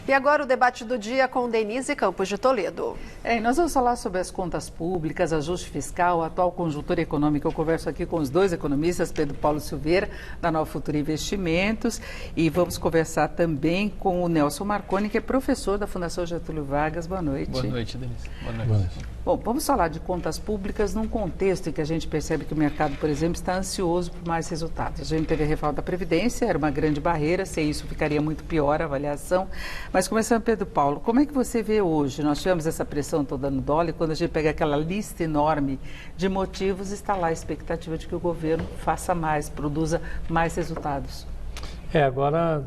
E agora o debate do dia com Denise Campos de Toledo. E nós vamos falar sobre as contas públicas, ajuste fiscal, a atual conjuntura econômica. Eu converso aqui com os dois economistas, Pedro Paulo Silveira, da Nova Futura Investimentos, e vamos conversar também com o Nelson Marconi, que é professor da Fundação Getúlio Vargas. Boa noite. Boa noite, Denise. Boa noite. Bom, vamos falar de contas públicas num contexto em que a gente percebe que o mercado, por exemplo, está ansioso por mais resultados. A gente teve a reforma da Previdência, era uma grande barreira, sem isso ficaria muito pior a avaliação. Mas começando, Pedro Paulo, como é que você vê hoje? Nós tivemos essa pressão toda no dólar e quando a gente pega aquela lista enorme de motivos, está lá a expectativa de que o governo faça mais, produza mais resultados. Agora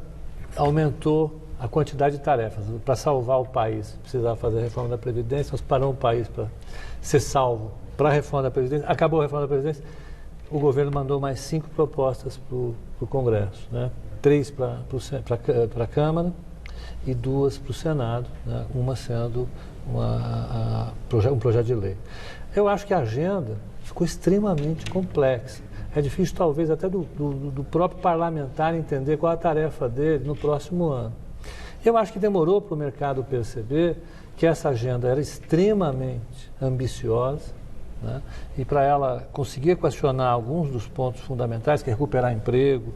aumentou a quantidade de tarefas. Para salvar o país, precisava fazer a reforma da Previdência, nós paramos o país para ser salvo para a reforma da Previdência. Acabou a reforma da Previdência, o governo mandou mais 5 propostas para o Congresso, né? 3 para a Câmara e 2 para o Senado, né? Uma sendo um projeto de lei. Eu acho que a agenda ficou extremamente complexa. É difícil, talvez, até do próprio parlamentar entender qual a tarefa dele no próximo ano. Eu acho que demorou para o mercado perceber que essa agenda era extremamente ambiciosa, né? E para ela conseguir questionar alguns dos pontos fundamentais, que é recuperar emprego,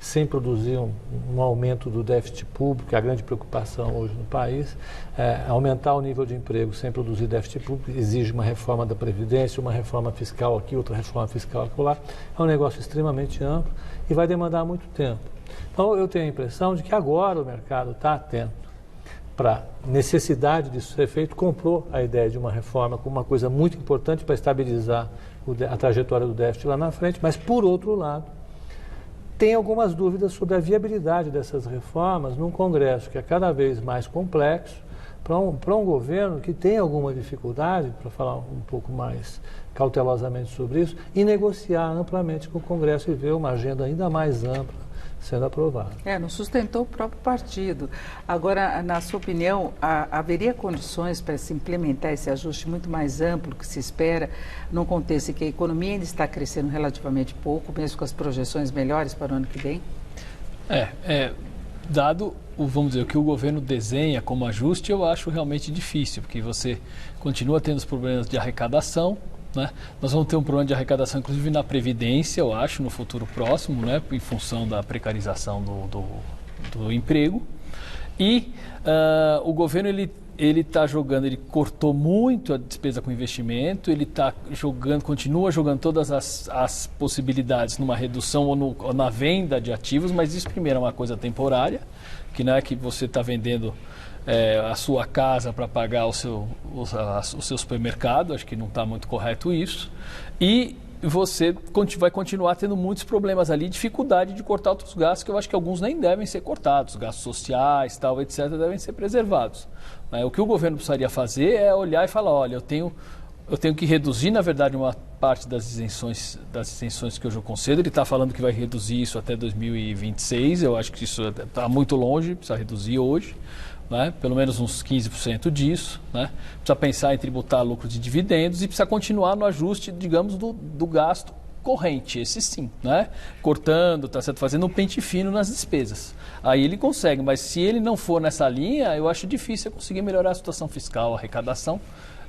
sem produzir um aumento do déficit público, que é a grande preocupação hoje no país, aumentar o nível de emprego sem produzir déficit público, exige uma reforma da Previdência, uma reforma fiscal aqui, outra reforma fiscal acolá. É um negócio extremamente amplo e vai demandar muito tempo. Então, eu tenho a impressão de que agora o mercado está atento para a necessidade disso ser feito, comprou a ideia de uma reforma como uma coisa muito importante para estabilizar a trajetória do déficit lá na frente, mas, por outro lado, tem algumas dúvidas sobre a viabilidade dessas reformas num Congresso que é cada vez mais complexo, para um governo que tem alguma dificuldade, para falar um pouco mais cautelosamente sobre isso, e negociar amplamente com o Congresso e ver uma agenda ainda mais ampla sendo aprovada. Não sustentou o próprio partido. Agora, na sua opinião, haveria condições para se implementar esse ajuste muito mais amplo que se espera, num contexto em que a economia ainda está crescendo relativamente pouco, mesmo com as projeções melhores para o ano que vem? Dado, vamos dizer, o que o governo desenha como ajuste, eu acho realmente difícil, porque você continua tendo os problemas de arrecadação, né? Nós vamos ter um problema de arrecadação, inclusive na Previdência, eu acho, no futuro próximo, né? Em função da precarização do emprego. E o governo, ele está jogando, ele cortou muito a despesa com investimento, ele está jogando, continua jogando todas as possibilidades numa redução ou na venda de ativos, mas isso primeiro é uma coisa temporária, que não é que você está vendendo a sua casa para pagar o seu supermercado, acho que não está muito correto isso, e você vai continuar tendo muitos problemas ali, dificuldade de cortar outros gastos, que eu acho que alguns nem devem ser cortados, gastos sociais, tal, etc., devem ser preservados. O que o governo precisaria fazer é olhar e falar, olha, eu tenho que reduzir, na verdade, uma parte das isenções que hoje eu concedo. Ele está falando que vai reduzir isso até 2026, eu acho que isso está muito longe, precisa reduzir hoje. Né? Pelo menos uns 15% disso, né? Precisa pensar em tributar lucro de dividendos e precisa continuar no ajuste, digamos, do gasto corrente, esse sim, né? Cortando, fazendo um pente fino nas despesas. Aí ele consegue, mas se ele não for nessa linha, eu acho difícil conseguir melhorar a situação fiscal, a arrecadação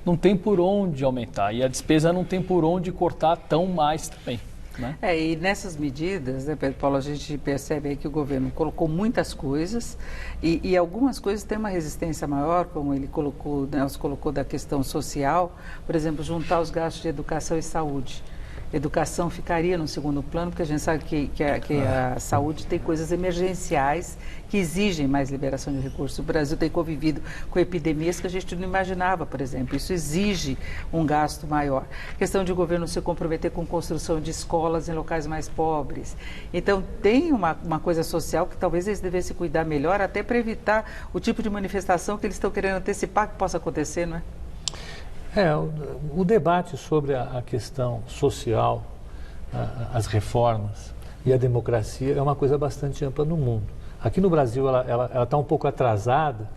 não tem por onde aumentar e a despesa não tem por onde cortar tão mais também. Né? E nessas medidas, né, Pedro Paulo, a gente percebe aí que o governo colocou muitas coisas e algumas coisas têm uma resistência maior, como ele colocou, Nelson colocou da questão social, por exemplo, juntar os gastos de educação e saúde. Educação ficaria no segundo plano, porque a gente sabe que a saúde tem coisas emergenciais que exigem mais liberação de recursos. O Brasil tem convivido com epidemias que a gente não imaginava, por exemplo. Isso exige um gasto maior. Questão de o governo se comprometer com construção de escolas em locais mais pobres. Então, tem uma coisa social que talvez eles devessem cuidar melhor, até para evitar o tipo de manifestação que eles estão querendo antecipar que possa acontecer, não é? O debate sobre a questão social, as reformas e a democracia é uma coisa bastante ampla no mundo. Aqui no Brasil ela está um pouco atrasada,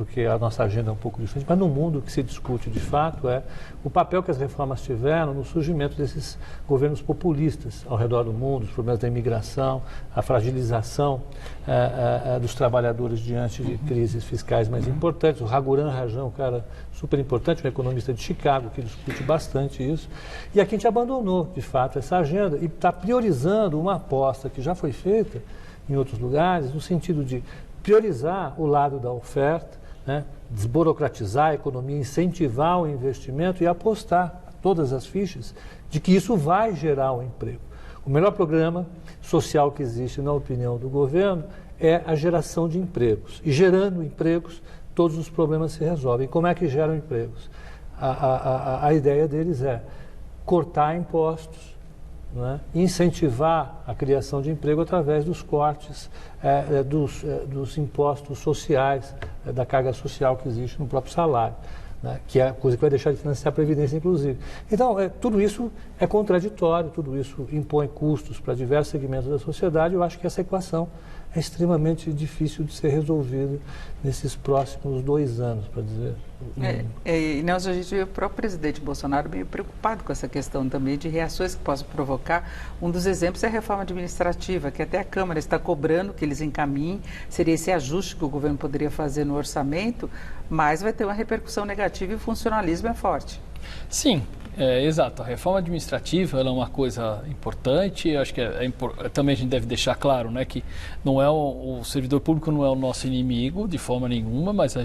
porque a nossa agenda é um pouco diferente, mas no mundo o que se discute de fato é o papel que as reformas tiveram no surgimento desses governos populistas ao redor do mundo, os problemas da imigração, a fragilização dos trabalhadores diante de crises fiscais mais importantes. O Raghuram Rajan, um cara super importante, um economista de Chicago, que discute bastante isso. E aqui a gente abandonou, de fato, essa agenda e está priorizando uma aposta que já foi feita em outros lugares, no sentido de priorizar o lado da oferta, né? Desburocratizar a economia, incentivar o investimento e apostar todas as fichas de que isso vai gerar um emprego. O melhor programa social que existe, na opinião do governo, é a geração de empregos. E gerando empregos, todos os problemas se resolvem. Como é que geram empregos? A ideia deles é cortar impostos, né? Incentivar a criação de emprego através dos cortes dos impostos sociais, da carga social que existe no próprio salário, né? Que é a coisa que vai deixar de financiar a Previdência, inclusive. Então, tudo isso é contraditório, tudo isso impõe custos para diversos segmentos da sociedade. Eu acho que essa equação é extremamente difícil de ser resolvida nesses próximos 2 anos, para dizer. E nós, a gente vê o próprio presidente Bolsonaro meio preocupado com essa questão também de reações que possam provocar. Um dos exemplos é a reforma administrativa, que até a Câmara está cobrando que eles encaminhem. Seria esse ajuste que o governo poderia fazer no orçamento, mas vai ter uma repercussão negativa e o funcionalismo é forte. Sim, exato. A reforma administrativa ela é uma coisa importante. Acho que também a gente deve deixar claro, né, que não é o servidor público não é o nosso inimigo de forma nenhuma, mas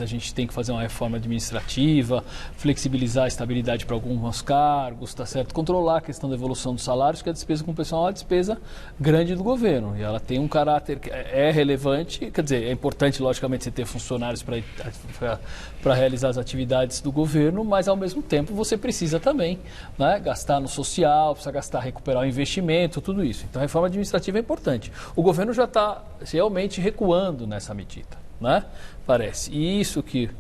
a gente tem que fazer uma reforma administrativa, flexibilizar a estabilidade para alguns cargos, tá certo? Controlar a questão da evolução dos salários, que a despesa com o pessoal é uma despesa grande do governo e ela tem um caráter que é relevante. Quer dizer, é importante, logicamente, você ter funcionários para realizar as atividades do governo, mas ao mesmo tempo você precisa também, né, gastar no social, precisa recuperar o investimento, tudo isso. Então a reforma administrativa é importante. O governo já está realmente recuando nessa medida, né? Parece. E isso que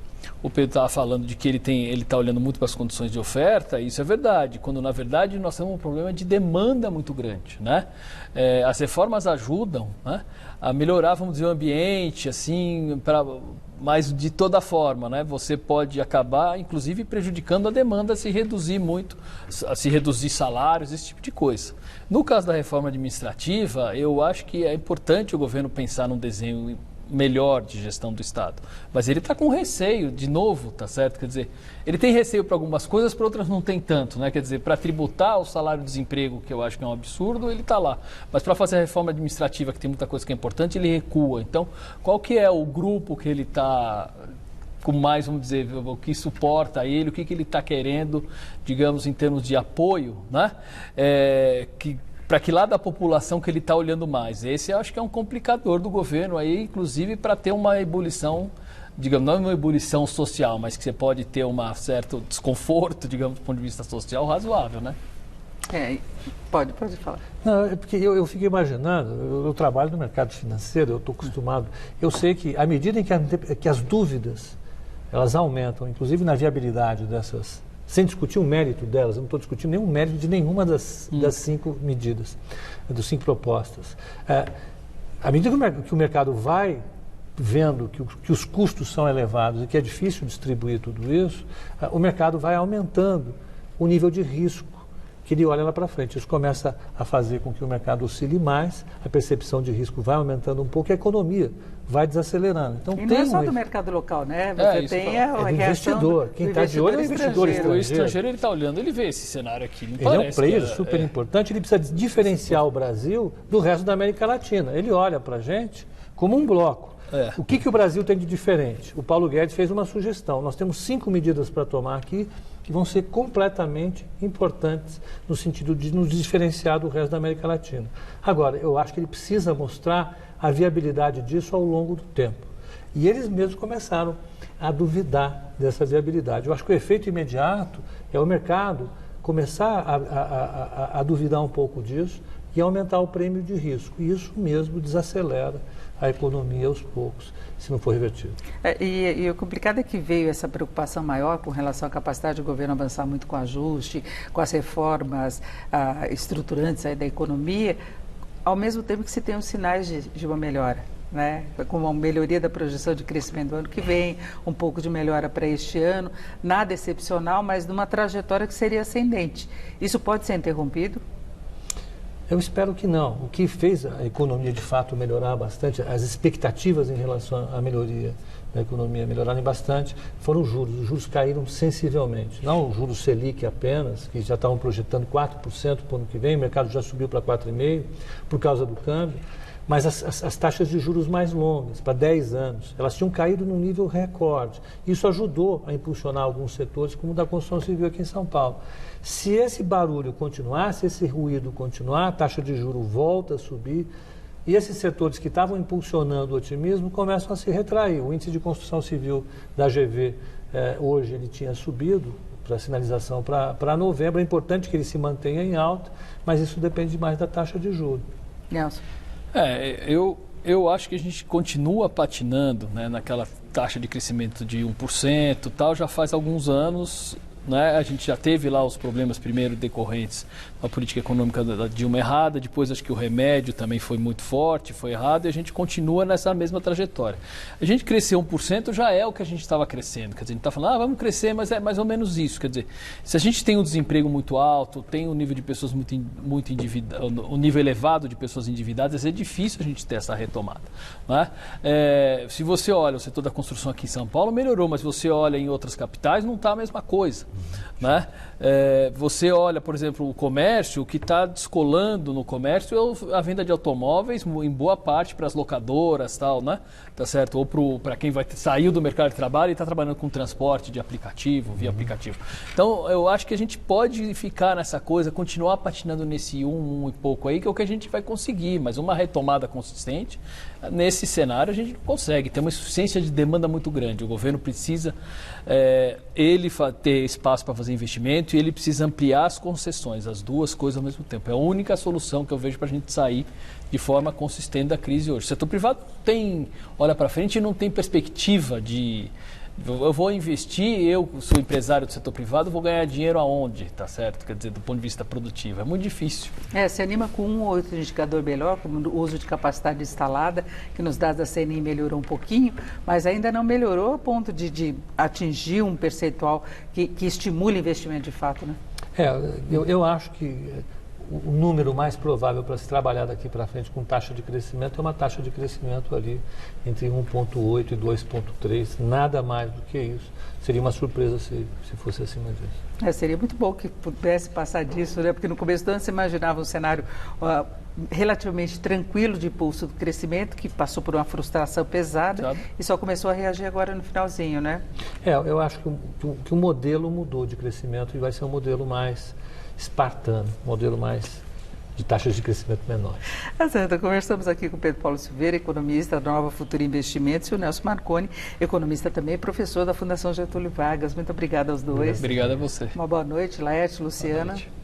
o Pedro estava falando de que ele está olhando muito para as condições de oferta, isso é verdade, quando na verdade nós temos um problema de demanda muito grande, né? As reformas ajudam, né, a melhorar, vamos dizer, o ambiente, assim, mas de toda forma, né, você pode acabar, inclusive, prejudicando a demanda se reduzir muito, se reduzir salários, esse tipo de coisa. No caso da reforma administrativa, eu acho que é importante o governo pensar num desenho melhor de gestão do Estado. Mas ele está com receio, de novo, tá certo? Quer dizer, ele tem receio para algumas coisas, para outras não tem tanto, né? Quer dizer, para tributar o salário-desemprego, que eu acho que é um absurdo, ele está lá. Mas para fazer a reforma administrativa, que tem muita coisa que é importante, ele recua. Então, qual que é o grupo que ele está com mais, vamos dizer, o que suporta ele, o que ele está querendo, digamos, em termos de apoio, né? Para que lado da população que ele está olhando mais? Esse eu acho que é um complicador do governo, aí, inclusive para ter uma ebulição, digamos, não uma ebulição social, mas que você pode ter um certo desconforto, digamos, do ponto de vista social, razoável, né? Pode falar. Não, é porque eu fico imaginando, eu trabalho no mercado financeiro, eu estou acostumado, eu sei que à medida em que as dúvidas, elas aumentam, inclusive na viabilidade dessas, sem discutir o mérito delas, eu não estou discutindo nenhum mérito de nenhuma das 5 medidas, das 5 propostas. À medida que o mercado vai vendo que os custos são elevados e que é difícil distribuir tudo isso, o mercado vai aumentando o nível de risco que ele olha lá para frente. Isso começa a fazer com que o mercado oscile mais, a percepção de risco vai aumentando um pouco e a economia vai desacelerando. Então, e não é só do mercado local, né? Você tem do investidor. Quem está de olho é o investidor estrangeiro. O estrangeiro ele está olhando, ele vê esse cenário aqui. Ele é um player super importante, ele precisa diferenciar o Brasil do resto da América Latina. Ele olha para a gente como um bloco. O que o Brasil tem de diferente? O Paulo Guedes fez uma sugestão. Nós temos 5 medidas para tomar aqui que vão ser completamente importantes no sentido de nos diferenciar do resto da América Latina. Agora, eu acho que ele precisa mostrar a viabilidade disso ao longo do tempo. E eles mesmos começaram a duvidar dessa viabilidade. Eu acho que o efeito imediato é o mercado começar a duvidar um pouco disso e aumentar o prêmio de risco. E isso mesmo desacelera a economia aos poucos, se não for revertido. E o complicado é que veio essa preocupação maior com relação à capacidade do governo avançar muito com o ajuste, com as reformas estruturantes aí da economia, ao mesmo tempo que se tem os sinais de uma melhora. né? Com uma melhoria da projeção de crescimento do ano que vem, um pouco de melhora para este ano, nada excepcional, mas numa trajetória que seria ascendente. Isso pode ser interrompido? Eu espero que não. O que fez a economia de fato melhorar bastante, as expectativas em relação à melhoria da economia melhorarem bastante, foram os juros. Os juros caíram sensivelmente. Não o juros Selic apenas, que já estavam projetando 4% para o ano que vem, o mercado já subiu para 4,5% por causa do câmbio, mas as taxas de juros mais longas, para 10 anos, elas tinham caído num nível recorde. Isso ajudou a impulsionar alguns setores, como o da construção civil aqui em São Paulo. Se esse barulho continuar, se esse ruído continuar, a taxa de juros volta a subir, e esses setores que estavam impulsionando o otimismo começam a se retrair. O índice de construção civil da GV, hoje, ele tinha subido para sinalização para novembro. É importante que ele se mantenha em alta, mas isso depende mais da taxa de juros. Nelson. Eu acho que a gente continua patinando, né, naquela taxa de crescimento de 1%, tal, já faz alguns anos. Né? A gente já teve lá os problemas primeiro decorrentes da política econômica da Dilma errada, depois acho que o remédio também foi muito forte, foi errado, e a gente continua nessa mesma trajetória. A gente crescer 1% já é o que a gente estava crescendo, quer dizer, a gente está falando, vamos crescer, mas é mais ou menos isso, quer dizer, se a gente tem um desemprego muito alto, tem um nível de pessoas muito endividadas, um nível elevado de pessoas endividadas, é difícil a gente ter essa retomada. Né? Se você olha o setor da construção aqui em São Paulo, melhorou, mas você olha em outras capitais, não está a mesma coisa. Né? Você olha, por exemplo, o comércio, o que está descolando no comércio é a venda de automóveis, em boa parte para as locadoras, tal, né? Tá certo? Ou para quem saiu do mercado de trabalho e está trabalhando com transporte de aplicativo, via aplicativo. Então, eu acho que a gente pode ficar nessa coisa, continuar patinando nesse 1 e pouco aí, que é o que a gente vai conseguir, mas uma retomada consistente, nesse cenário a gente não consegue, tem uma insuficiência de demanda muito grande. O governo precisa ter espaço para fazer investimento e ele precisa ampliar as concessões, as duas coisas ao mesmo tempo. É a única solução que eu vejo para a gente sair de forma consistente da crise hoje. O setor privado olha para frente e não tem perspectiva de... Eu vou investir, eu sou empresário do setor privado, vou ganhar dinheiro aonde, tá certo? Quer dizer, do ponto de vista produtivo, é muito difícil. Se anima com um ou outro indicador melhor, como o uso de capacidade instalada, que nos dados da CNI melhorou um pouquinho, mas ainda não melhorou a ponto de atingir um percentual que estimule investimento de fato, né? Eu acho que o número mais provável para se trabalhar daqui para frente com taxa de crescimento é uma taxa de crescimento ali entre 1,8 e 2,3, nada mais do que isso. Seria uma surpresa se fosse acima disso. Seria muito bom que pudesse passar disso, né? Porque no começo do ano você imaginava um cenário relativamente tranquilo de impulso do crescimento, que passou por uma frustração pesada e só começou a reagir agora no finalzinho, né? Eu acho que o modelo mudou de crescimento e vai ser um modelo mais espartano, modelo mais de taxas de crescimento menores. Certo, conversamos aqui com o Pedro Paulo Silveira, economista da Nova Futura Investimentos, e o Nelson Marconi, economista também, professor da Fundação Getúlio Vargas. Muito obrigada aos dois. Obrigado a você. Uma boa noite, Laerte, Luciana. Boa noite.